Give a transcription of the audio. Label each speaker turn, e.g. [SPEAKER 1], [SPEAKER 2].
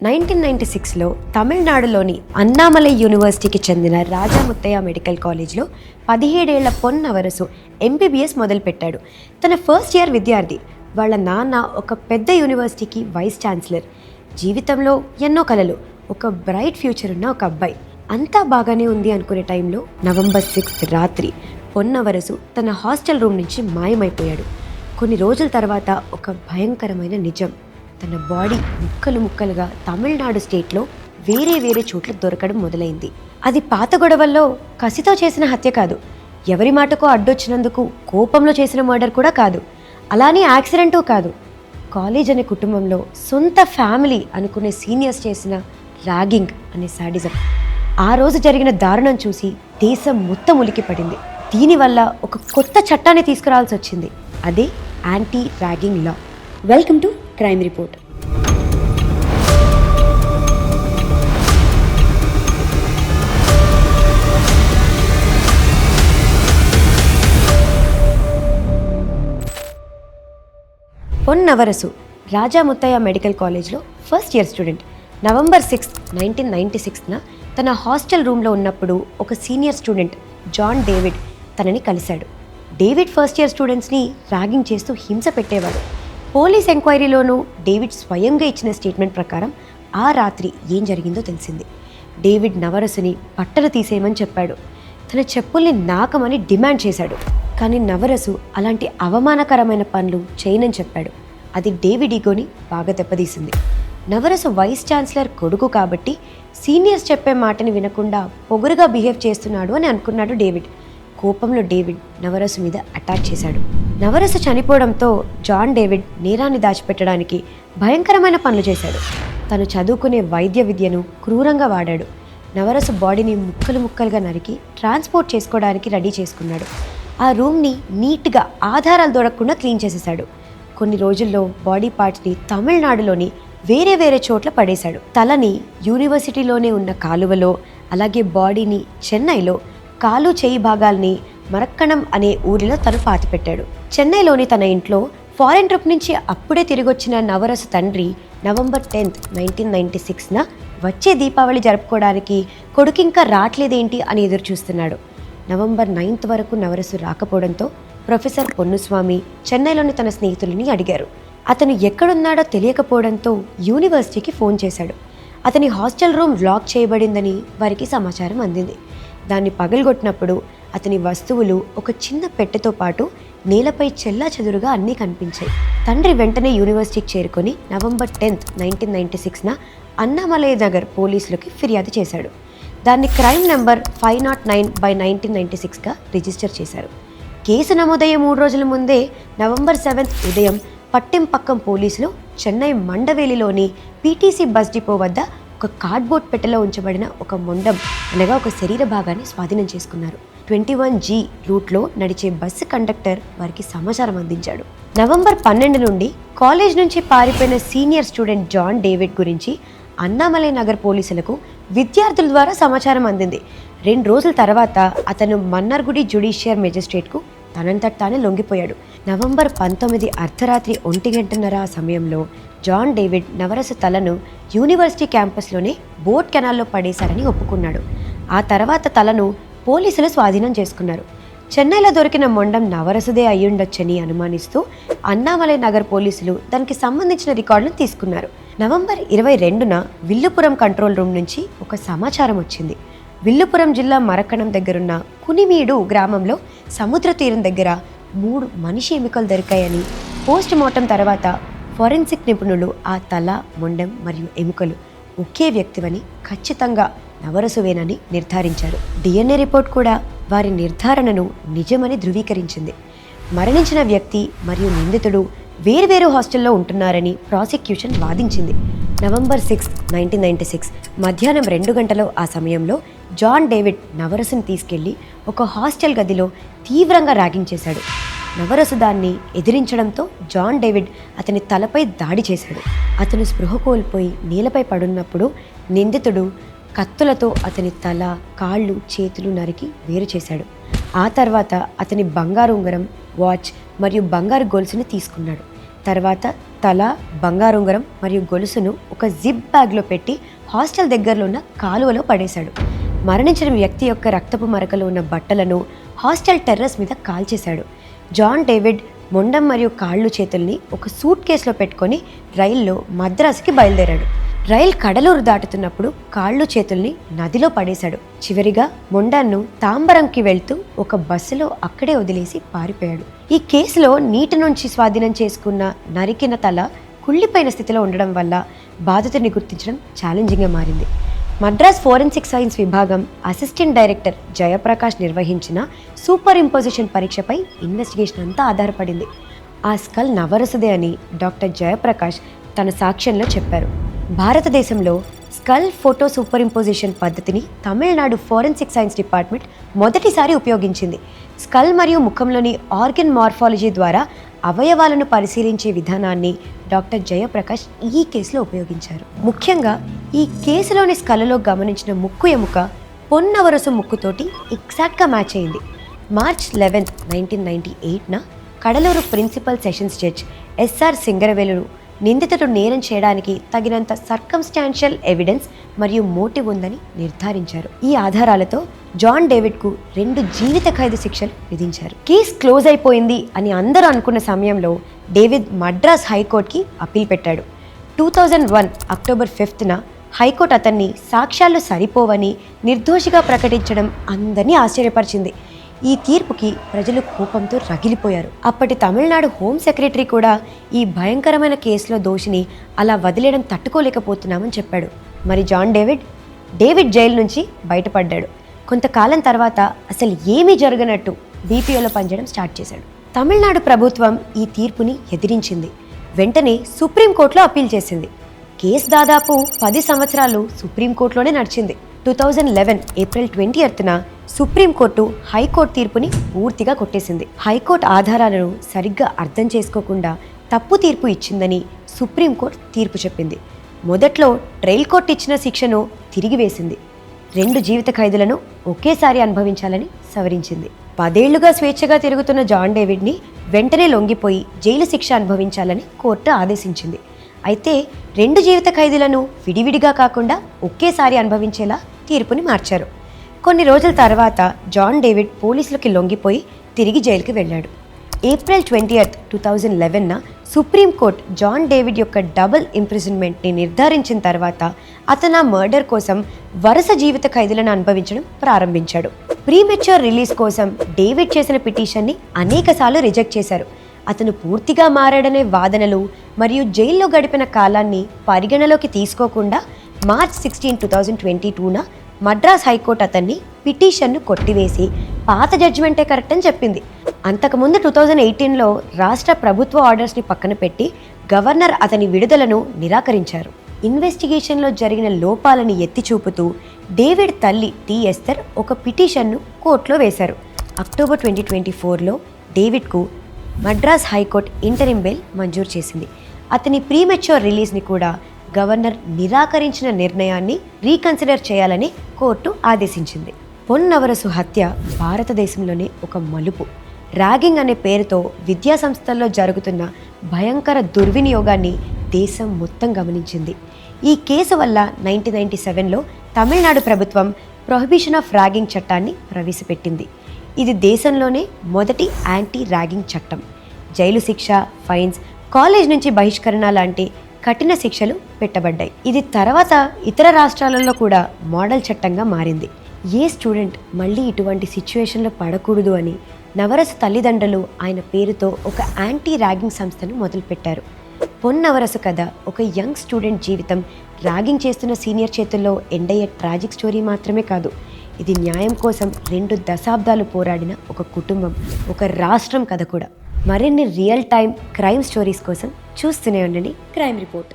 [SPEAKER 1] 1996లో తమిళనాడులోని అన్నామలై యూనివర్సిటీకి చెందిన రాజా ముత్తయ్య మెడికల్ కాలేజ్లో 17 ఏళ్ల పొన్నవరసు ఎంబీబీఎస్ మొదలుపెట్టాడు. తన ఫస్ట్ ఇయర్ విద్యార్థి. వాళ్ళ నాన్న ఒక పెద్ద యూనివర్సిటీకి వైస్ ఛాన్సలర్. జీవితంలో ఎన్నో కలలు, ఒక బ్రైట్ ఫ్యూచర్ ఉన్న ఒక అబ్బాయి. అంతా బాగానే ఉంది అనుకునే టైంలో నవంబర్ 6 రాత్రి పొన్నవరసు తన హాస్టల్ రూమ్ నుంచి మాయమైపోయాడు. కొన్ని రోజుల తర్వాత ఒక భయంకరమైన నిజం, తన బాడీ ముక్కలు ముక్కలుగా తమిళనాడు స్టేట్లో వేరే చోట్ల దొరకడం మొదలైంది. అది పాత గొడవల్లో కసితో చేసిన హత్య కాదు, ఎవరి మాటకో అడ్డొచ్చినందుకు కోపంలో చేసిన మర్డర్ కూడా కాదు, అలానే యాక్సిడెంటూ కాదు. కాలేజ్ అనే కుటుంబంలో సొంత ఫ్యామిలీ అనుకునే సీనియర్స్ చేసిన ర్యాగింగ్ అనే సాడిజం. ఆ రోజు జరిగిన దారుణం చూసి దేశం మొత్తం ఉలికిపడింది. దీనివల్ల ఒక కొత్త చట్టాన్ని తీసుకురావాల్సి వచ్చింది, అదే anti ragging law. Welcome to crime report. Ponnavarasu Raja Muthiah medical కాలేజ్లో ఫస్ట్ ఇయర్ స్టూడెంట్. నవంబర్ 6, 1996న తన హాస్టల్ రూమ్లో ఉన్నప్పుడు ఒక సీనియర్ స్టూడెంట్ జాన్ డేవిడ్ తనని కలిశాడు. డేవిడ్ ఫస్ట్ ఇయర్ స్టూడెంట్స్ని ర్యాగింగ్ చేస్తూ హింస పెట్టేవాడు. పోలీస్ ఎంక్వైరీలోనూ డేవిడ్ స్వయంగా ఇచ్చిన స్టేట్మెంట్ ప్రకారం ఆ రాత్రి ఏం జరిగిందో తెలిసింది. డేవిడ్ నవరసుని బట్టలు తీసేయమని చెప్పాడు, తన చెప్పుల్ని నాకమని డిమాండ్ చేశాడు. కానీ నవరసు అలాంటి అవమానకరమైన పనులు చేయనని చెప్పాడు. అది డేవిడ్ ఈగోని బాగా దెబ్బతీసింది. నవరసు వైస్ ఛాన్సలర్ కొడుకు కాబట్టి సీనియర్స్ చెప్పే మాటని వినకుండా పొగరుగా బిహేవ్ చేస్తున్నాడు అని అనుకున్నాడు డేవిడ్. కోపంలో డేవిడ్ నవరసు మీద అటాక్ చేశాడు. నవరసు చనిపోవడంతో జాన్ డేవిడ్ నేరాన్ని దాచిపెట్టడానికి భయంకరమైన పనులు చేశాడు. తను చదువుకునే వైద్య విద్యను క్రూరంగా వాడాడు. నవరసు బాడీని ముక్కలు ముక్కలుగా నరికి ట్రాన్స్పోర్ట్ చేసుకోవడానికి రెడీ చేసుకున్నాడు. ఆ రూమ్ని నీట్గా ఆధారాలు దొరకకుండా క్లీన్ చేసేశాడు. కొన్ని రోజుల్లో బాడీ పార్ట్స్ని తమిళనాడులోని వేరే చోట్ల పడేశాడు. తలని యూనివర్సిటీలోనే ఉన్న కాలువలో, అలాగే బాడీని చెన్నైలో, కాలు చేయి భాగాల్ని మరక్కణం అనే ఊరిలో తను పాతిపెట్టాడు. చెన్నైలోని తన ఇంట్లో ఫారెన్ ట్రిప్ నుంచి అప్పుడే తిరిగొచ్చిన నవరసు తండ్రి నవంబర్ 10, 1996న వచ్చే దీపావళి జరుపుకోవడానికి కొడుకింకా రావట్లేదేంటి అని ఎదురు చూస్తున్నాడు. నవంబర్ 9 వరకు నవరసు రాకపోవడంతో ప్రొఫెసర్ పొన్నుస్వామి చెన్నైలోని తన స్నేహితులని అడిగారు. అతను ఎక్కడున్నాడో తెలియకపోవడంతో యూనివర్సిటీకి ఫోన్ చేశాడు. అతని హాస్టల్ రూమ్ లాక్ చేయబడిందని వారికి సమాచారం అందింది. దాన్ని పగలగొట్టినప్పుడు అతని వస్తువులు ఒక చిన్న పెట్టెతో పాటు నేలపై చెల్లాచెదురుగా అన్నీ కనిపించాయి. తండ్రి వెంటనే యూనివర్సిటీకి చేరుకొని నవంబర్ 10, 1996న అన్నామలై నగర్ పోలీసులకి ఫిర్యాదు చేశాడు. దాన్ని క్రైమ్ నెంబర్ 509/1996గా రిజిస్టర్ చేశారు. కేసు నమోదయ్యే 3 రోజుల ముందే నవంబర్ 7 ఉదయం పట్టెంపక్కం పోలీసులు చెన్నై మండవేలిలోని పీటీసీ బస్ డిపో వద్ద ఒక కార్డ్బోర్డ్ పెట్టెలో ఉంచబడిన ఒక మొండం అనగా ఒక శరీర భాగాన్ని స్వాధీనం చేసుకున్నారు. 21G రూట్లో నడిచే బస్సు కండక్టర్ వారికి సమాచారం అందించాడు. నవంబర్ 12 నుండి కాలేజ్ నుంచి పారిపోయిన సీనియర్ స్టూడెంట్ జాన్ డేవిడ్ గురించి అన్నామలై నగర్ పోలీసులకు విద్యార్థుల ద్వారా సమాచారం అందింది. 2 రోజుల తర్వాత అతను మన్నార్గుడి జ్యుడిషియర్ మెజిస్ట్రేట్కు తనంతట తానే లొంగిపోయాడు. నవంబర్ 19 అర్ధరాత్రి 1:30 సమయంలో జాన్ డేవిడ్ నవరసు తలను యూనివర్సిటీ క్యాంపస్లోనే బోట్ కెనాల్లో పడేశారని ఒప్పుకున్నాడు. ఆ తర్వాత తలను పోలీసులు స్వాధీనం చేసుకున్నారు. చెన్నైలో దొరికిన మొండం నవరసుదే అయ్యుండొచ్చని అనుమానిస్తూ అన్నామలై నగర్ పోలీసులు దానికి సంబంధించిన రికార్డులను తీసుకున్నారు. నవంబర్ 22న విల్లుపురం కంట్రోల్ రూమ్ నుంచి ఒక సమాచారం వచ్చింది. విల్లుపురం జిల్లా మరక్కణం దగ్గరున్న కునిమీడు గ్రామంలో సముద్ర తీరం దగ్గర 3 మనిషి ఎముకలు దొరికాయని, పోస్ట్ మార్టం తర్వాత ఫోరెన్సిక్ నిపుణులు ఆ తల, మొండెం మరియు ఎముకలు ఒకే వ్యక్తివని ఖచ్చితంగా నవరసువేనని నిర్ధారించారు. DNA రిపోర్ట్ కూడా వారి నిర్ధారణను నిజమని ధృవీకరించింది. మరణించిన వ్యక్తి మరియు నిందితుడు వేర్వేరు హాస్టల్లో ఉంటున్నారని ప్రాసిక్యూషన్ వాదించింది. నవంబర్ 6, 1996 మధ్యాహ్నం 2 గంటల ఆ సమయంలో జాన్ డేవిడ్ నవరసుని తీసుకెళ్లి ఒక హాస్టల్ గదిలో తీవ్రంగా ర్యాగింగ్ చేశాడు. నవరసు దాన్ని ఎదిరించడంతో జాన్ డేవిడ్ అతని తలపై దాడి చేశాడు. అతను స్పృహ కోల్పోయి నేలపై పడున్నప్పుడు నిందితుడు కత్తులతో అతని తల, కాళ్ళు, చేతులు నరికి వేరు చేశాడు. ఆ తర్వాత అతని బంగారు ఉంగరం, వాచ్ మరియు బంగారు గొలుసుని తీసుకున్నాడు. తర్వాత తల, బంగారుంగరం మరియు గొలుసును ఒక జిప్ బ్యాగ్లో పెట్టి హాస్టల్ దగ్గరలో ఉన్న కాలువలో పడేశాడు. మరణించిన వ్యక్తి యొక్క రక్తపు మరకలు ఉన్న బట్టలను హాస్టల్ టెర్రస్ మీద కాల్చేశాడు. జాన్ డేవిడ్ మొండం మరియు కాళ్ళు చేతుల్ని ఒక సూట్ కేసులో పెట్టుకొని రైల్లో మద్రాసుకి బయలుదేరాడు. రైలు కడలూరు దాటుతున్నప్పుడు కాళ్ళు చేతుల్ని నదిలో పడేశాడు. చివరిగా మొండాన్ను తాంబరంకి వెళ్తూ ఒక బస్సులో అక్కడే వదిలేసి పారిపోయాడు. ఈ కేసులో నీటి నుంచి స్వాధీనం చేసుకున్న నరికిన తల కుళ్ళిపోయిన స్థితిలో ఉండడం వల్ల బాధితుడిని గుర్తించడం ఛాలెంజింగ్గా మారింది. మద్రాస్ ఫోరెన్సిక్ సైన్స్ విభాగం అసిస్టెంట్ డైరెక్టర్ జయప్రకాష్ నిర్వహించిన సూపర్ ఇంపోజిషన్ పరీక్షపై ఇన్వెస్టిగేషన్ అంతా ఆధారపడింది. ఆ స్కల్ నవరసదే అని డాక్టర్ జయప్రకాష్ తన సాక్ష్యంలో చెప్పారు. భారతదేశంలో స్కల్ ఫోటో సూపర్ ఇంపోజిషన్ పద్ధతిని తమిళనాడు ఫోరెన్సిక్ సైన్స్ డిపార్ట్మెంట్ మొదటిసారి ఉపయోగించింది. స్కల్ మరియు ముఖంలోని ఆర్గన్ మార్ఫాలజీ ద్వారా అవయవాలను పరిశీలించే విధానాన్ని డాక్టర్ జయప్రకాష్ ఈ కేసులో ఉపయోగించారు. ముఖ్యంగా ఈ కేసులోని స్కల్లో గమనించిన ముక్కు ఎముక పొన్నవరసు ముక్కుతోటి ఎగ్జాక్ట్గా మ్యాచ్ అయింది. మార్చ్ 11, 1998న Cuddalore principal sessions judge SR Singaravelu నిందితుడు నేరం చేయడానికి తగినంత సర్కమ్స్టాన్షియల్ ఎవిడెన్స్ మరియు మోటివ్ ఉందని నిర్ధారించారు. ఈ ఆధారాలతో జాన్ డేవిడ్కు 2 జీవిత ఖైదు శిక్షలు విధించారు. కేసు క్లోజ్ అయిపోయింది అని అందరూ అనుకున్న సమయంలో డేవిడ్ మద్రాస్ హైకోర్టుకి అప్పీల్ పెట్టాడు. 2001 అక్టోబర్ 5న హైకోర్టు అతన్ని సాక్ష్యాలు సరిపోవని నిర్దోషిగా ప్రకటించడం అందరినీ ఆశ్చర్యపరిచింది. ఈ తీర్పుకి ప్రజలు కోపంతో రగిలిపోయారు. అప్పటి తమిళనాడు హోమ్ సెక్రటరీ కూడా ఈ భయంకరమైన కేసులో దోషిని అలా వదిలేయడం తట్టుకోలేకపోతున్నామని చెప్పాడు. మరి జాన్ డేవిడ్ జైలు నుంచి బయటపడ్డాడు. కొంతకాలం తర్వాత అసలు ఏమీ జరగనట్టు బీపీఓలో పనిచేయడం స్టార్ట్ చేశాడు. తమిళనాడు ప్రభుత్వం ఈ తీర్పుని ఎదిరించింది. వెంటనే సుప్రీంకోర్టులో అప్పీల్ చేసింది. కేసు దాదాపు 10 సంవత్సరాలు సుప్రీంకోర్టులోనే నడిచింది. 2011 ఏప్రిల్ 20న సుప్రీంకోర్టు హైకోర్టు తీర్పుని పూర్తిగా కొట్టేసింది. హైకోర్టు ఆధారాలను సరిగ్గా అర్థం చేసుకోకుండా తప్పు తీర్పు ఇచ్చిందని సుప్రీంకోర్టు తీర్పు చెప్పింది. మొదట్లో ట్రయల్ కోర్టు ఇచ్చిన శిక్షను తిరిగి వేసింది. 2 జీవిత ఖైదులను ఒకేసారి అనుభవించాలని సవరించింది. 10 ఏళ్లుగా స్వేచ్ఛగా తిరుగుతున్న జాన్ డేవిడ్ని వెంటనే లొంగిపోయి జైలు శిక్ష అనుభవించాలని కోర్టు ఆదేశించింది. అయితే 2 జీవిత ఖైదీలను విడివిడిగా కాకుండా ఒకేసారి అనుభవించేలా తీర్పుని మార్చారు. కొన్ని రోజుల తర్వాత జాన్ డేవిడ్ పోలీసులకి లొంగిపోయి తిరిగి జైలుకి వెళ్ళాడు. ఏప్రిల్ 20, 2011న సుప్రీంకోర్టు జాన్ డేవిడ్ యొక్క డబుల్ ఇంప్రిజన్మెంట్ని నిర్ధారించిన తర్వాత అతను ఆ మర్డర్ కోసం వరుస జీవిత ఖైదీలను అనుభవించడం ప్రారంభించాడు. ప్రీమెచ్యూర్ రిలీజ్ కోసం డేవిడ్ చేసిన పిటిషన్ని అనేకసార్లు రిజెక్ట్ చేశారు. అతను పూర్తిగా మారాడనే వాదనలు మరియు జైల్లో గడిపిన కాలాన్ని పరిగణలోకి తీసుకోకుండా మార్చ్ 16, 2022న మద్రాస్ హైకోర్టు అతన్ని పిటిషన్ను కొట్టివేసి పాత జడ్జిమెంటే కరెక్ట్ అని చెప్పింది. అంతకుముందు 2018లో రాష్ట్ర ప్రభుత్వ ఆర్డర్స్ని పక్కన పెట్టి గవర్నర్ అతని విడుదలను నిరాకరించారు. ఇన్వెస్టిగేషన్లో జరిగిన లోపాలని ఎత్తి చూపుతూ డేవిడ్ తల్లి టి ఎస్తర్ ఒక పిటిషన్ను కోర్టులో వేశారు. అక్టోబర్ 2024లో డేవిడ్కు మద్రాస్ హైకోర్టు ఇంటరిమ్ బెయిల్ మంజూరు చేసింది. అతని ప్రీమెచ్యూర్ రిలీజ్ని కూడా గవర్నర్ నిరాకరించిన నిర్ణయాన్ని రీకన్సిడర్ చేయాలని కోర్టు ఆదేశించింది. పొన్నవరసు హత్య భారతదేశంలోనే ఒక మలుపు. ర్యాగింగ్ అనే పేరుతో విద్యా సంస్థల్లో జరుగుతున్న భయంకర దుర్వినియోగాన్ని దేశం మొత్తం గమనించింది. ఈ కేసు వల్ల 1997లో తమిళనాడు ప్రభుత్వం ప్రొహిబిషన్ ఆఫ్ ర్యాగింగ్ చట్టాన్ని ప్రవేశపెట్టింది. ఇది దేశంలోనే మొదటి యాంటీ ర్యాగింగ్ చట్టం. జైలు శిక్ష, ఫైన్స్, కాలేజ్ నుంచి బహిష్కరణ లాంటి కఠిన శిక్షలు పెట్టబడ్డాయి. ఇది తర్వాత ఇతర రాష్ట్రాలలో కూడా మోడల్ చట్టంగా మారింది. ఏ స్టూడెంట్ మళ్ళీ ఇటువంటి సిచ్యువేషన్లో పడకూడదు అని నవరస తల్లిదండ్రులు ఆయన పేరుతో ఒక యాంటీ ర్యాగింగ్ సంస్థను మొదలుపెట్టారు. పొన్నవరసు కథ ఒక యంగ్ స్టూడెంట్ జీవితం ర్యాగింగ్ చేస్తున్న సీనియర్ చేతుల్లో ఎండయ్యే ట్రాజిక్ స్టోరీ మాత్రమే కాదు, ఇది న్యాయం కోసం 2 దశాబ్దాలు పోరాడిన ఒక కుటుంబం, ఒక రాష్ట్రం కథ కూడా. మరిన్ని రియల్ టైమ్ క్రైమ్ స్టోరీస్ కోసం చూస్తూనే ఉండండి క్రైమ్ రిపోర్ట్.